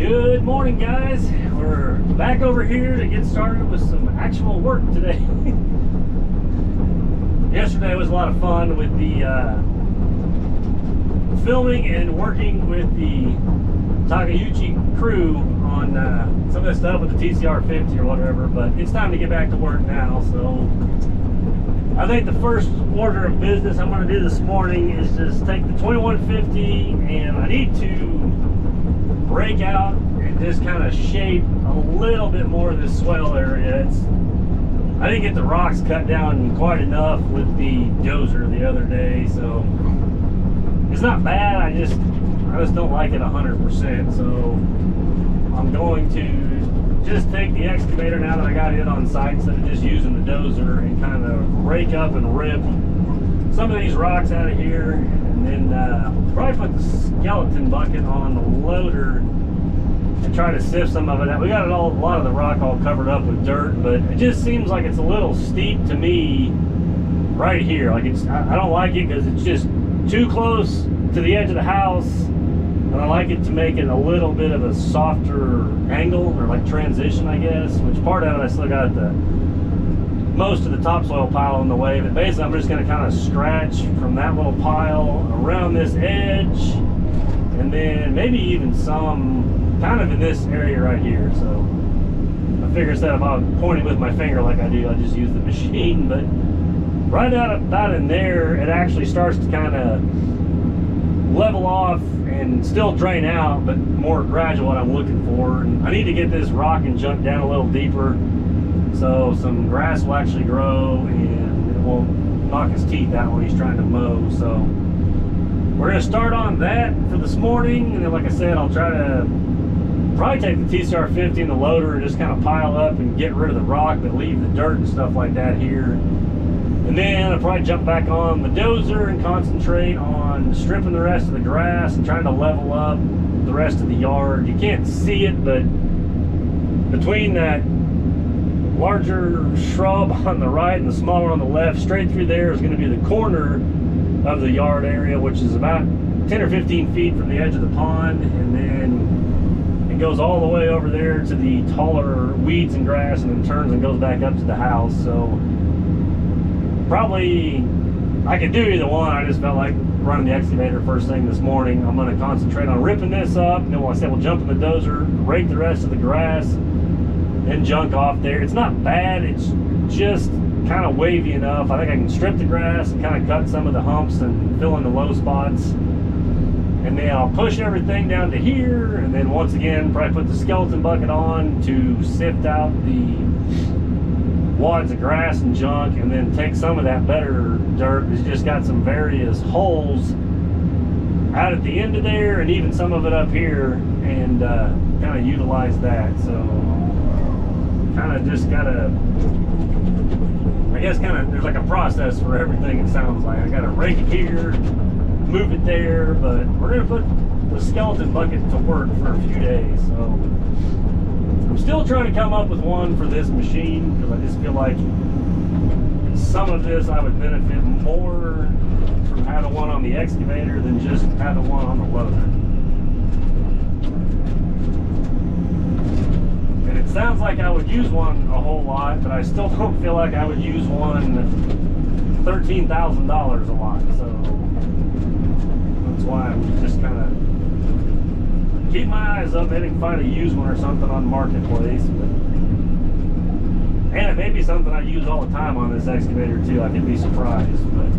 Good morning, guys. We're back over here to get started with some actual work today. Yesterday was a lot of fun with the filming and working with the Takeuchi crew on some of this stuff with the TCR50 or whatever, but it's time to get back to work now. So I think the first order of business I'm going to do this morning is just take the 2150 and I need to break out and just kind of shape a little bit more of this swale area. I didn't get the rocks cut down quite enough with the dozer the other day, so it's not bad. I just don't like it 100%. So I'm going to just take the excavator now that I got it on site instead of just using the dozer and kind of rake up and rip some of these rocks out of here, and then probably put the skeleton bucket on the loader and try to sift some of it out. We got a lot of the rock all covered up with dirt, but it just seems like it's a little steep to me right here. Like I don't like it because it's just too close to the edge of the house, and I like it to make it a little bit of a softer angle or like transition, I guess. Which part of it I still got most of the topsoil pile in the way, but basically I'm just going to kind of scratch from that little pile around this edge, and then maybe even some kind of in this area right here. So I figure instead of pointing with my finger like I do, I just use the machine. But right about in there, it actually starts to kind of level off and still drain out, but more gradual, what I'm looking for. And I need to get this rock and junk down a little deeper, so some grass will actually grow and it won't knock his teeth out when he's trying to mow. So we're going to start on that for this morning, and then like I said, I'll try to probably take the TCR50 and the loader and just kind of pile up and get rid of the rock, but leave the dirt and stuff like that here. And then I'll probably jump back on the dozer and concentrate on stripping the rest of the grass and trying to level up the rest of the yard. You can't see it, but between that larger shrub on the right and the smaller on the left, straight through there is going to be the corner of the yard area, which is about 10 or 15 feet from the edge of the pond, and then it goes all the way over there to the taller weeds and grass, and then turns and goes back up to the house. So probably I could do either one. I just felt like running the excavator first thing this morning. I'm going to concentrate on ripping this up, and then like I said, we'll jump in the dozer, rake the rest of the grass and junk off there. It's not bad, it's just kind of wavy enough. I think I can strip the grass and kind of cut some of the humps and fill in the low spots, and then I'll push everything down to here, and then once again probably put the skeleton bucket on to sift out the wads of grass and junk, and then take some of that better dirt. It's just got some various holes out at the end of there, and even some of it up here, and kind of utilize that. So kind of just gotta, I guess, there's like a process for everything, it sounds like. I gotta rake it here, move it there, but we're gonna put the skeleton bucket to work for a few days. So I'm still trying to come up with one for this machine, because I just feel like some of this I would benefit more from having one on the excavator than just having one on the loader. It sounds like I would use one a whole lot, but I still don't feel like I would use one $13,000 a lot. So that's why I'm just kind of keep my eyes up, maybe find a used one or something on Marketplace. And it may be something I use all the time on this excavator too. I could be surprised, but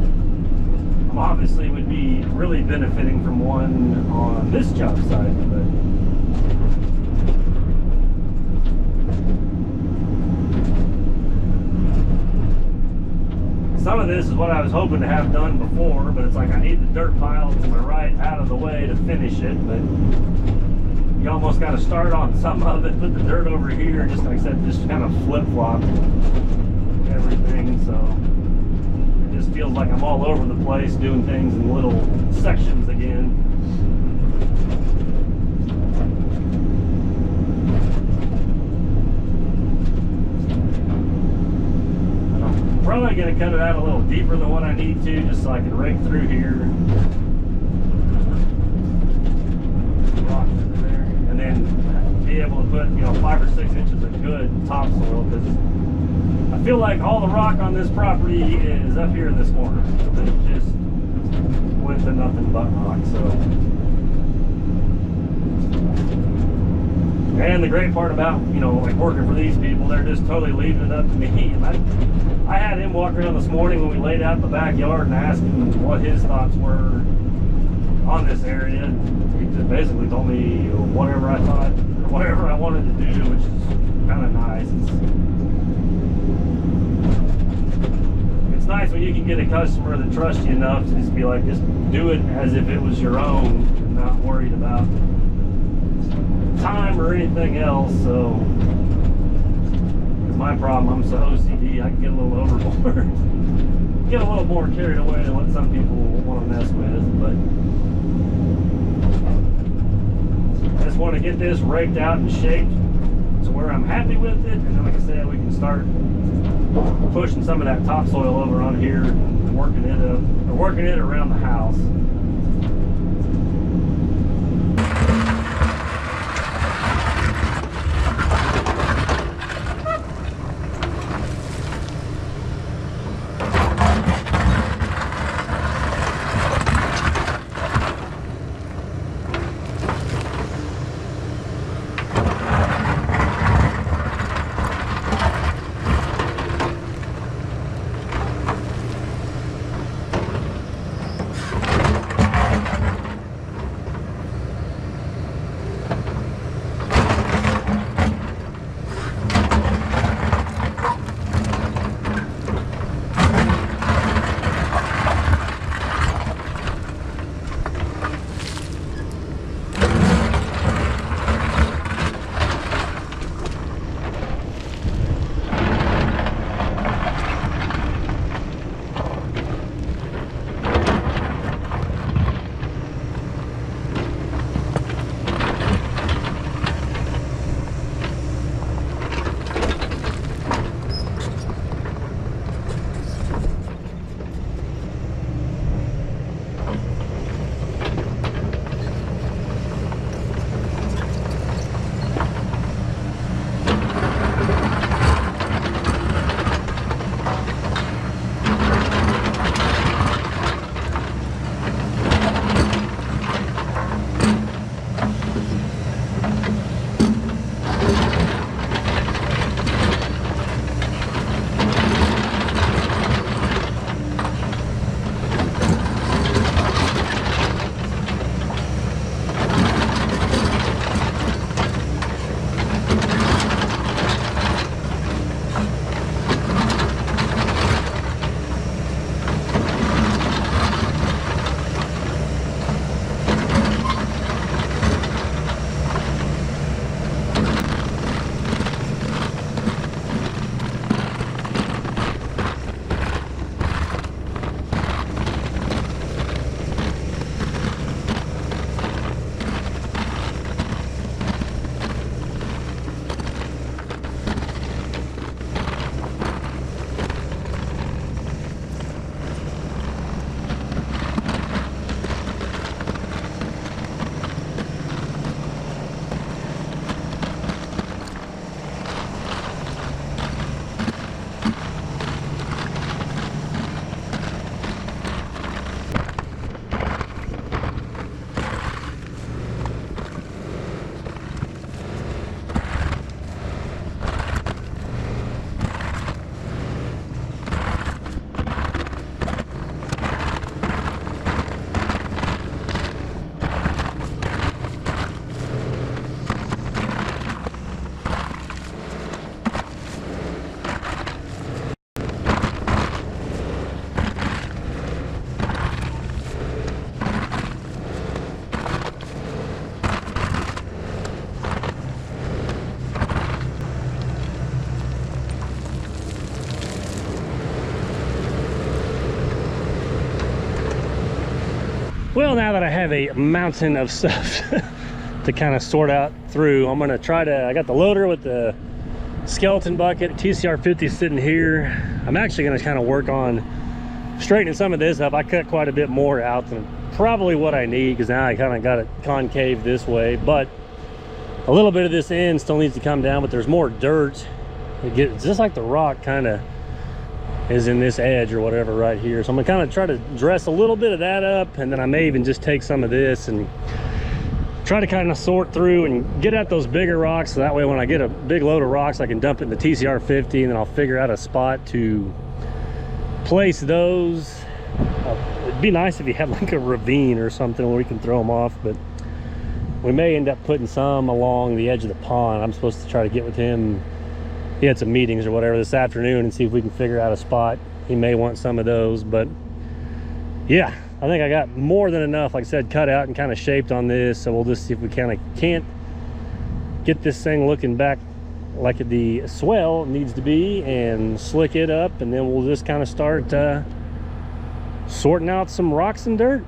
I obviously would be really benefiting from one on this job site. But some of this is what I was hoping to have done before, but it's like I need the dirt pile to my right out of the way to finish it. But you almost got to start on some of it, put the dirt over here, just like I said, just kind of flip-flop everything. So it just feels like I'm all over the place doing things in little sections again. Probably going to cut it out a little deeper than what I need to, just so I can rake through here. Rock there. And then able to put, you know, 5 or 6 inches of good topsoil, because I feel like all the rock on this property is up here in this corner. It just went to nothing but rock. So, and the great part about, you know, like working for these people, they're just totally leaving it up to me. And I had him walk around this morning when we laid out the backyard and asked him what his thoughts were on this area. He just basically told me whatever I thought, or whatever I wanted to do, which is kind of nice. It's nice when you can get a customer that trusts you enough to just be like, just do it as if it was your own, and not worried about time or anything else. So it's my problem. I'm so OCD, I can get a little overboard, get a little more carried away than what some people want to mess with. But I just want to get this raked out and shaped to where I'm happy with it, and then, like I said, we can start pushing some of that topsoil over on here and working it around the house. Well, now that I have a mountain of stuff to kind of sort out through, I'm gonna try to, I got the loader with the skeleton bucket, TCR50 sitting here. I'm actually gonna kind of work on straightening some of this up. I cut quite a bit more out than probably what I need, because now I kind of got it concave this way. But A little bit of this end still needs to come down, but there's more dirt. It's just like the rock kind of is in this edge or whatever right here. So I'm gonna kind of try to dress a little bit of that up, and then I may even just take some of this and try to kind of sort through and get at those bigger rocks, so that way when I get a big load of rocks I can dump it in the TCR50, and then I'll figure out a spot to place those. It'd be nice if you had like a ravine or something where we can throw them off, but we may end up putting some along the edge of the pond. I'm supposed to try to get with him. He had some meetings or whatever this afternoon and see if we can figure out a spot. He may want some of those, but yeah, I think I got more than enough, like I said, cut out and kind of shaped on this. So we'll just see if we kind of can't get this thing looking back like the swale needs to be and slick it up, and then we'll just kind of start sorting out some rocks and dirt.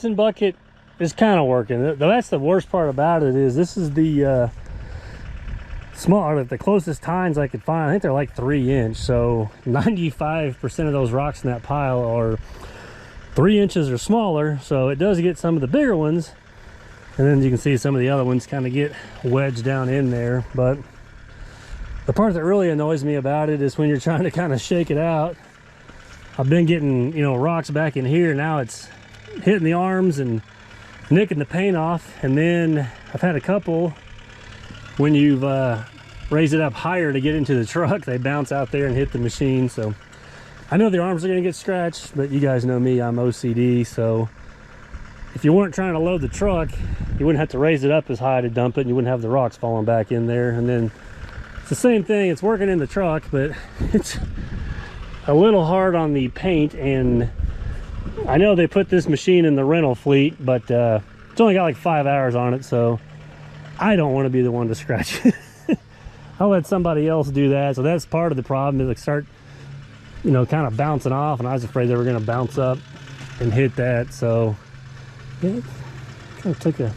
Johnson bucket is kind of working. That's the worst part about it, is this is the the closest tines I could find. I think they're like 3-inch, so 95% of those rocks in that pile are 3 inches or smaller, so it does get some of the bigger ones, and then you can see some of the other ones kind of get wedged down in there. But the part that really annoys me about it is when you're trying to kind of shake it out. I've been getting, you know, rocks back in here. Now it's hitting the arms and nicking the paint off, and then I've had a couple when you've raised it up higher to get into the truck, they bounce out there and hit the machine. So I know the arms are going to get scratched, but you guys know me, I'm OCD, so if you weren't trying to load the truck, you wouldn't have to raise it up as high to dump it, and you wouldn't have the rocks falling back in there. And then it's the same thing, it's working in the truck, but it's a little hard on the paint. And I know they put this machine in the rental fleet, but it's only got like 5 hours on it, so I don't want to be the one to scratch it. I'll let somebody else do that. So that's part of the problem, is like start, you know, kind of bouncing off, and I was afraid they were going to bounce up and hit that. So yeah, kind of took a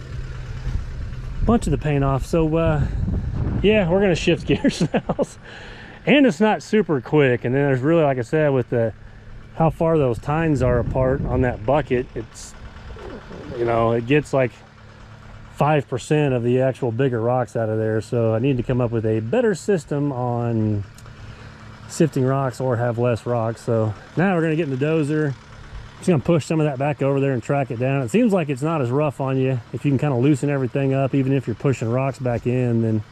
bunch of the paint off. So yeah, we're going to shift gears now. And it's not super quick. And then there's really, like I said, with the how far those tines are apart on that bucket, it's, you know, it gets like 5% of the actual bigger rocks out of there. So I need to come up with a better system on sifting rocks or have less rocks. So now we're going to get in the dozer. Just going to push some of that back over there and track it down. It seems like it's not as rough on you if you can kind of loosen everything up, even if you're pushing rocks back in, then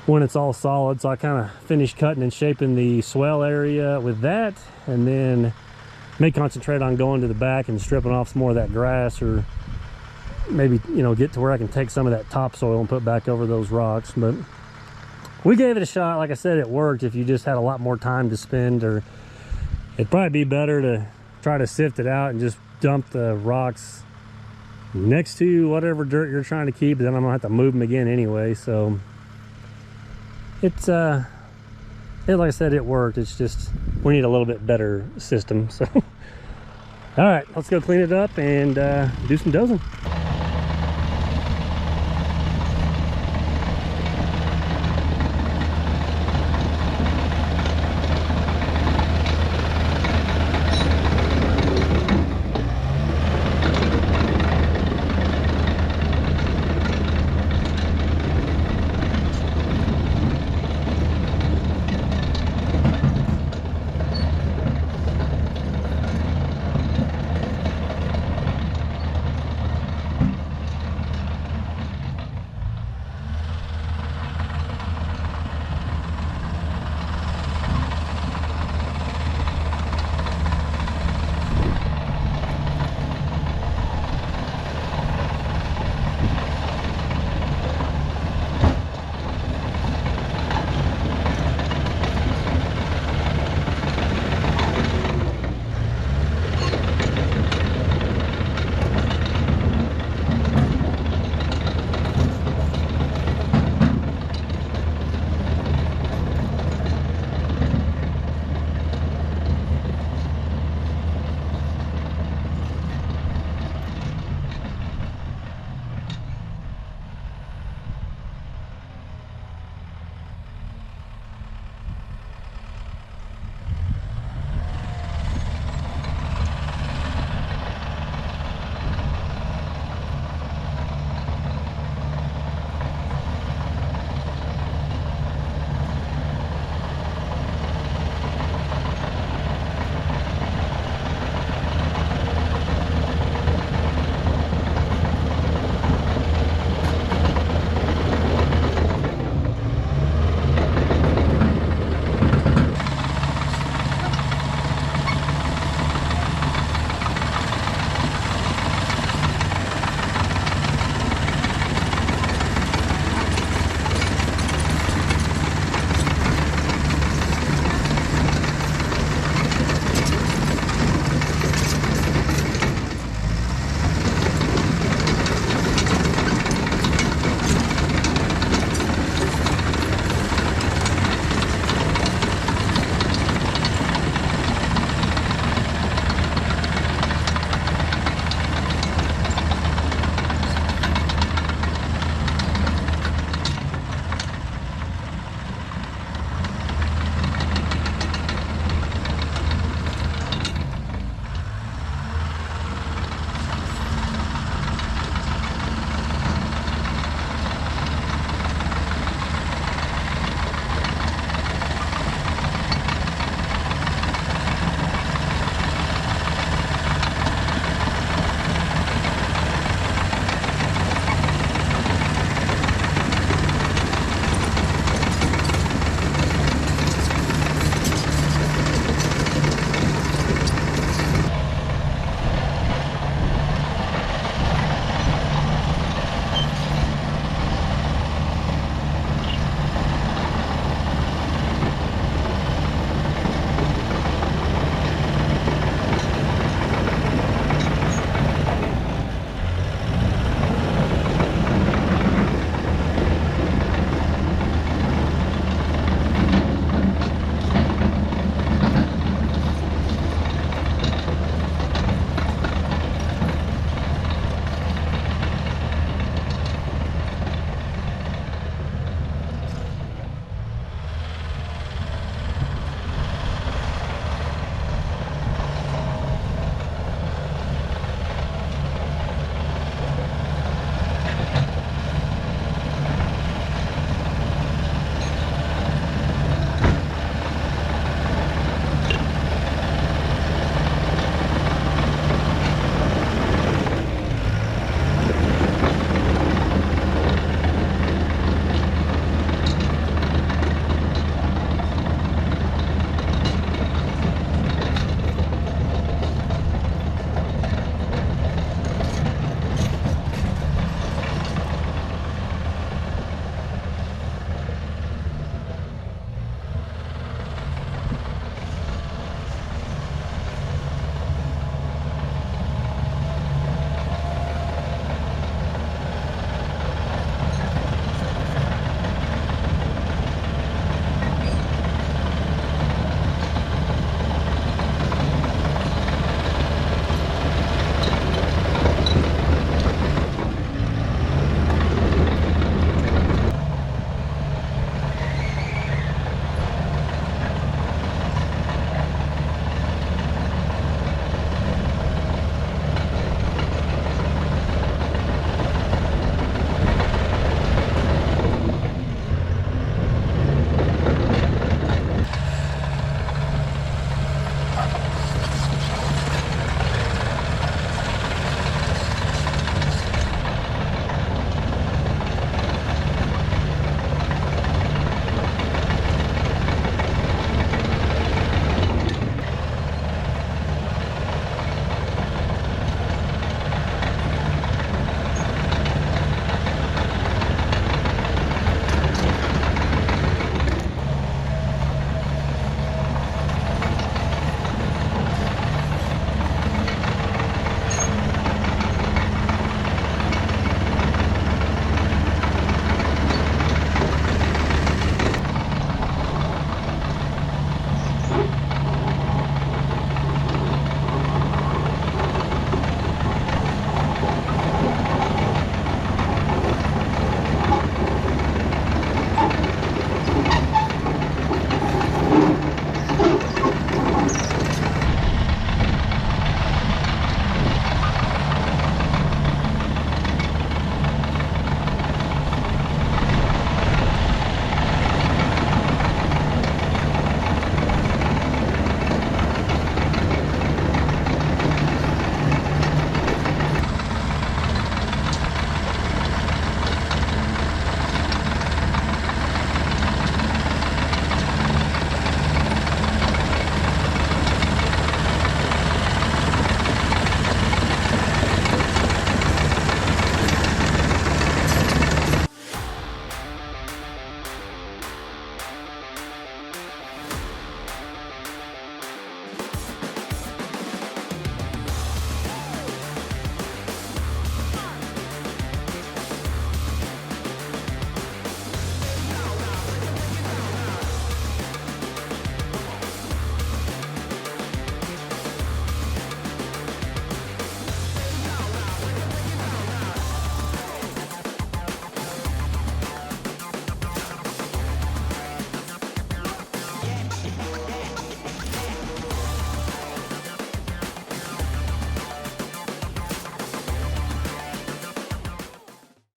when it's all solid. So I kind of finished cutting and shaping the swale area with that, and then may concentrate on going to the back and stripping off some more of that grass, or maybe, you know, get to where I can take some of that topsoil and put back over those rocks. But we gave it a shot. Like I said, it worked. If you just had a lot more time to spend, or it'd probably be better to try to sift it out and just dump the rocks next to whatever dirt you're trying to keep, but then I'm gonna have to move them again anyway. So it's like I said, it worked. It's just we need a little bit better system. So all right, let's go clean it up and do some dozing.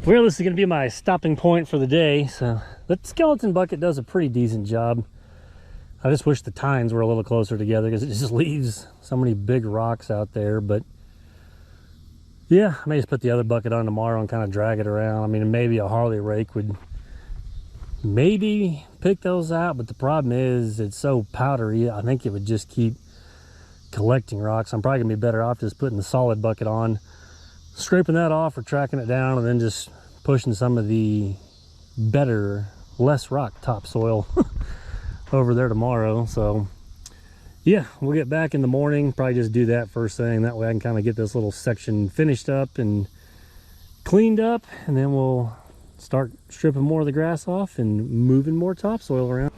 Well, this is going to be my stopping point for the day. So the skeleton bucket does a pretty decent job. I just wish the tines were a little closer together because it just leaves so many big rocks out there. But yeah, I may just put the other bucket on tomorrow and kind of drag it around. I mean, maybe a Harley rake would maybe pick those out, but the problem is it's so powdery. I think it would just keep collecting rocks. I'm probably gonna be better off just putting the solid bucket on, scraping that off or tracking it down, and then just pushing some of the better, less rock topsoil over there tomorrow. So yeah, we'll get back in the morning, probably just do that first thing. That way I can kind of get this little section finished up and cleaned up, and then we'll start stripping more of the grass off and moving more topsoil around.